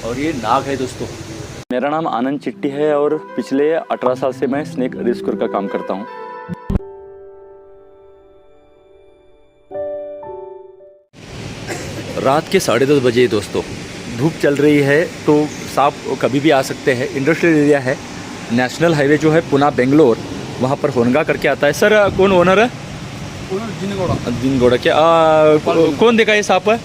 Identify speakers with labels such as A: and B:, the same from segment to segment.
A: और ये नाग है दोस्तों।
B: मेरा नाम आनंद चिट्टी है और पिछले 18 साल से मैं स्नेक रेस्क्यूअर का काम करता हूँ।
A: रात के 10:30 बजे दोस्तों, धूप चल रही है तो सांप कभी भी आ सकते हैं। इंडस्ट्रियल एरिया है, नेशनल हाईवे जो है पुणे बेंगलोर, वहाँ पर होनगा करके आता है। सर कौन ओनर है? जिनगौड़ा। क्या कौन देखा ये सांप?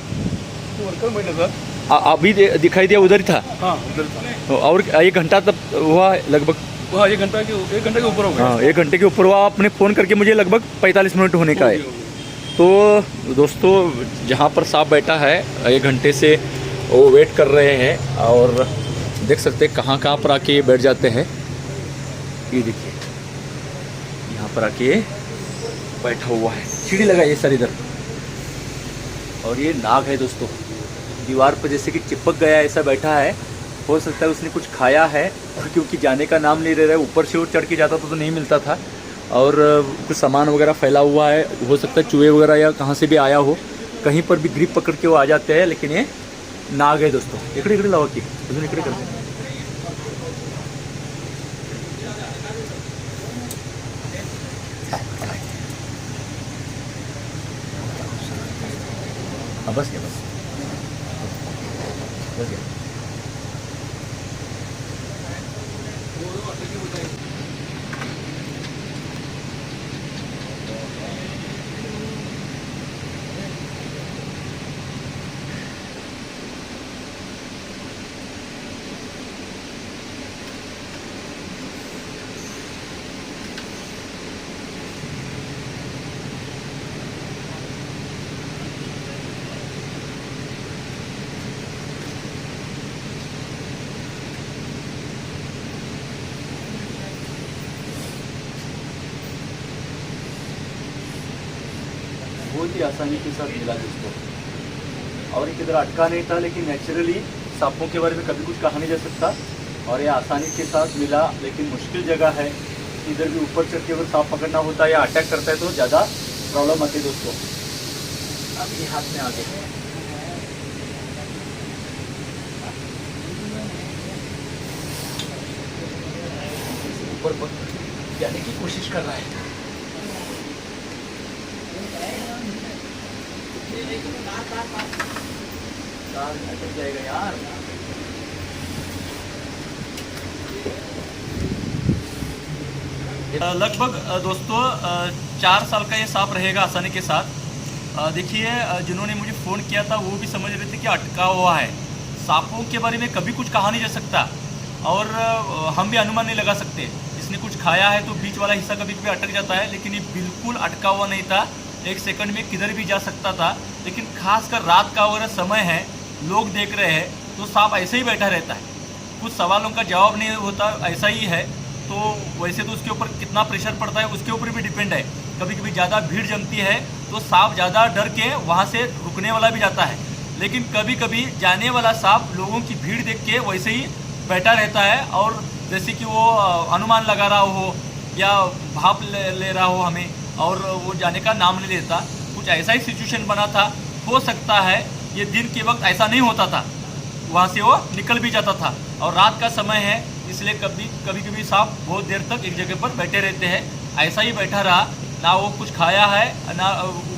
A: अभी दिखाई दिया, उधर ही था।
C: हाँ, उधर था।
A: और 1 घंटा तब हुआ लगभग?
C: हाँ, 1 घंटे के ऊपर हो गया।
A: हाँ, 1 घंटे के ऊपर हुआ। आपने फ़ोन करके मुझे लगभग 45 मिनट होने का है। तो दोस्तों, जहाँ पर सांप बैठा है 1 घंटे से वो वेट कर रहे हैं और देख सकते हैं कहाँ पर आके बैठ जाते हैं। ये देखिए, यहाँ पर आके बैठा हुआ है, सीढ़ी लगाइए सर इधर। और ये नाग है दोस्तों, दीवार पर जैसे कि चिपक गया ऐसा बैठा है। हो सकता है उसने कुछ खाया है, क्योंकि जाने का नाम नहीं ले रहा है। ऊपर से वो चढ़ के जाता तो नहीं मिलता था। और कुछ सामान वगैरह फैला हुआ है, हो सकता है चूहे वगैरह या कहाँ से भी आया हो। कहीं पर भी ग्रिप पकड़ के वो आ जाते हैं, लेकिन ये नाग है दोस्तों। इकड़े इकड़े लावा की इकड़े करते हैं। बस गया, बस गया। बहुत ही आसानी के साथ मिला दोस्तों। और ये किधर अटका नहीं था, लेकिन नेचुरली सांपों के बारे में कभी कुछ कहा नहीं जा सकता। और ये आसानी के साथ मिला, लेकिन मुश्किल जगह है। इधर भी ऊपर चढ़ के अगर सांप पकड़ना होता है या अटैक करता है तो ज़्यादा प्रॉब्लम आती है दोस्तों। अब ये हाथ में आ गए, ऊपर जाने की कोशिश कर रहा है। अटक जाएगा यार।
B: लगभग दोस्तों 4 साल का ये सांप रहेगा आसानी के साथ। देखिए, जिन्होंने मुझे फ़ोन किया था वो भी समझ रहे थे कि अटका हुआ है। सांपों के बारे में कभी कुछ कहा नहीं जा सकता और हम भी अनुमान नहीं लगा सकते। इसने कुछ खाया है तो बीच वाला हिस्सा कभी कभी अटक जाता है, लेकिन ये बिल्कुल अटका हुआ नहीं था। 1 सेकंड में किधर भी जा सकता था। लेकिन खासकर रात का वगैरह समय है, लोग देख रहे हैं, तो सांप ऐसे ही बैठा रहता है। कुछ सवालों का जवाब नहीं होता, ऐसा ही है। तो वैसे तो उसके ऊपर कितना प्रेशर पड़ता है उसके ऊपर भी डिपेंड है। कभी कभी ज़्यादा भीड़ जमती है तो सांप ज़्यादा डर के वहाँ से रुकने वाला भी जाता है। लेकिन कभी कभी जाने वाला सांप लोगों की भीड़ देख के वैसे ही बैठा रहता है, और जैसे कि वो अनुमान लगा रहा हो या भाप ले रहा हो हमें, और वो जाने का नाम नहीं लेता। कुछ ऐसा ही सिचुएशन बना था। हो सकता है ये दिन के वक्त ऐसा नहीं होता था, वहाँ से वो निकल भी जाता था। और रात का समय है, इसलिए कभी कभी सांप बहुत देर तक एक जगह पर बैठे रहते हैं। ऐसा ही बैठा रहा, ना वो कुछ खाया है ना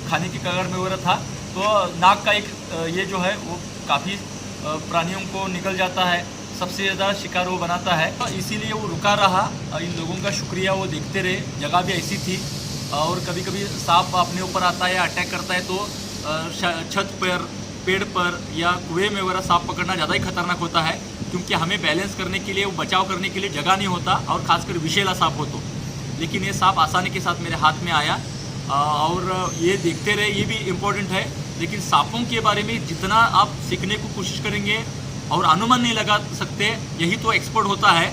B: खाने की कगार में वगैरह था। तो नाक का एक ये जो है वो काफ़ी प्राणियों को निकल जाता है, सबसे ज़्यादा शिकार वो बनाता है। इसीलिए वो रुका रहा। इन लोगों का शुक्रिया, वो देखते रहे। जगह भी ऐसी थी। और कभी कभी सांप अपने ऊपर आता है या अटैक करता है तो छत पर, पेड़ पर या कुएं में वगैरह सांप पकड़ना ज़्यादा ही खतरनाक होता है, क्योंकि हमें बैलेंस करने के लिए, वो बचाव करने के लिए जगह नहीं होता, और खासकर विषैला सांप हो तो। लेकिन ये सांप आसानी के साथ मेरे हाथ में आया और ये देखते रहे, ये भी इम्पोर्टेंट है। लेकिन सांपों के बारे में जितना आप सीखने को कोशिश करेंगे और अनुमान नहीं लगा सकते, यही तो एक्सपर्ट होता है।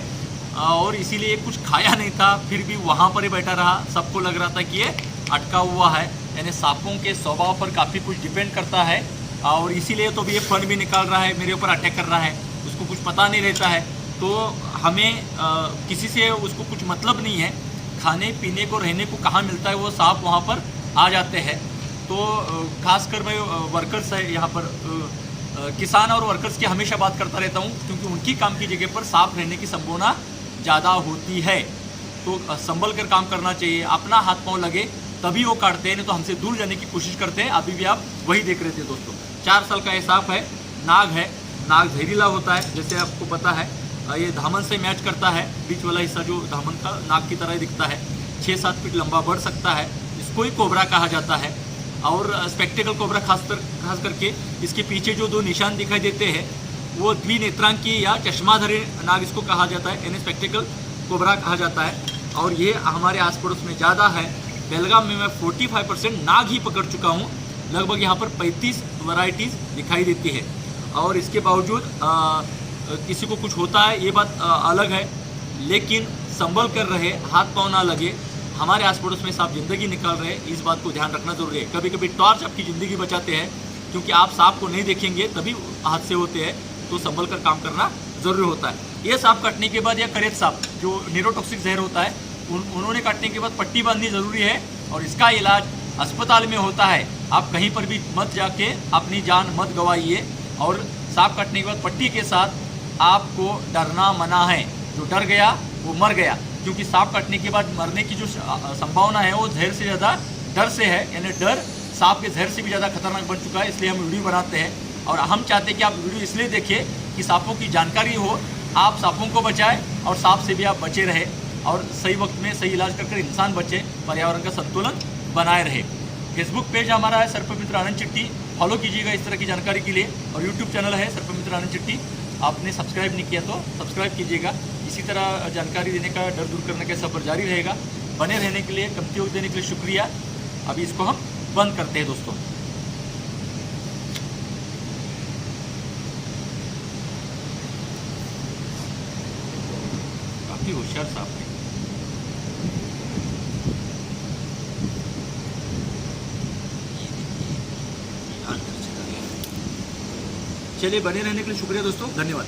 B: और इसीलिए कुछ खाया नहीं था, फिर भी वहाँ पर ही बैठा रहा। सबको लग रहा था कि ये अटका हुआ है। यानी सांपों के स्वभाव पर काफ़ी कुछ डिपेंड करता है, और इसीलिए तो भी ये फन भी निकाल रहा है, मेरे ऊपर अटैक कर रहा है। उसको कुछ पता नहीं रहता है, तो हमें किसी से उसको कुछ मतलब नहीं है। खाने पीने को, रहने को कहाँ मिलता है, वो सांप वहाँ पर आ जाते हैं। तो खासकर भाई वर्कर्स है यहाँ पर किसान और वर्कर्स की हमेशा बात करता रहता हूँ, क्योंकि उनकी काम की जगह पर सांप रहने की संभावना ज़्यादा होती है। तो संभल कर काम करना चाहिए, अपना हाथ पांव लगे तभी वो काटते हैं, नहीं तो हमसे दूर जाने की कोशिश करते हैं। अभी भी आप वही देख रहे थे दोस्तों। 4 साल का ये सांप है, नाग है। नाग जहरीला होता है, जैसे आपको पता है। ये धामन से मैच करता है, बीच वाला हिस्सा जो धामन का नाग की तरह दिखता है। 6-7 फीट लंबा बढ़ सकता है, इसको ही कोबरा कहा जाता है। और स्पेक्टिकल कोबरा खास करके इसके पीछे जो 2 निशान दिखाई देते हैं वो द्विनेत्रांकी या चश्माधारी नाग इसको कहा जाता है, यानी स्पेक्टिकल कोबरा कहा जाता है। और ये हमारे आस पड़ोस में ज़्यादा है। बेलगाम में मैं 45% नाग ही पकड़ चुका हूँ। लगभग यहाँ पर 35 वैरायटीज़ दिखाई देती है, और इसके बावजूद किसी को कुछ होता है ये बात अलग है, लेकिन संभल कर रहे, हाथ पाँव ना लगे। हमारे आस पड़ोस में सांप जिंदगी निकाल रहे हैं, इस बात को ध्यान रखना जरूरी है। कभी कभी टॉर्च आपकी ज़िंदगी बचाते हैं, क्योंकि आप सांप को नहीं देखेंगे तभी हादसे होते हैं। तो संभल कर काम करना ज़रूरी होता है। ये सांप काटने के बाद या करेत सांप जो न्यूरोटॉक्सिक जहर होता है, उन्होंने काटने के बाद पट्टी बांधनी ज़रूरी है, और इसका इलाज अस्पताल में होता है। आप कहीं पर भी मत जाके अपनी जान मत गंवाइए। और सांप काटने के बाद पट्टी के साथ आपको डरना मना है। जो डर गया वो मर गया, क्योंकि सांप काटने के बाद मरने की जो संभावना है वो जहर से ज़्यादा डर से है, यानी डर सांप के जहर से भी ज़्यादा खतरनाक बन चुका है। इसलिए हम वीडियो बनाते हैं, और हम चाहते हैं कि आप वीडियो इसलिए देखिए कि सांपों की जानकारी हो, आप सांपों को बचाएं और सांप से भी आप बचे रहे, और सही वक्त में सही इलाज कर इंसान बचे, पर्यावरण का संतुलन बनाए रहे। फेसबुक पेज हमारा है सर्पमित्र आनंद चिट्टी, फॉलो कीजिएगा इस तरह की जानकारी के लिए। और यूट्यूब चैनल है सर्पमित्र आनंद चिट्टी, आपने सब्सक्राइब नहीं किया तो सब्सक्राइब कीजिएगा। इसी तरह जानकारी देने का, डर दूर करने का सफर जारी रहेगा। बने रहने के लिए, कीमती वक्त देने के लिए शुक्रिया। अभी इसको हम बंद करते हैं दोस्तों। काफ़ी होशियार सांप है। चलिए, बने रहने के लिए शुक्रिया दोस्तों, धन्यवाद।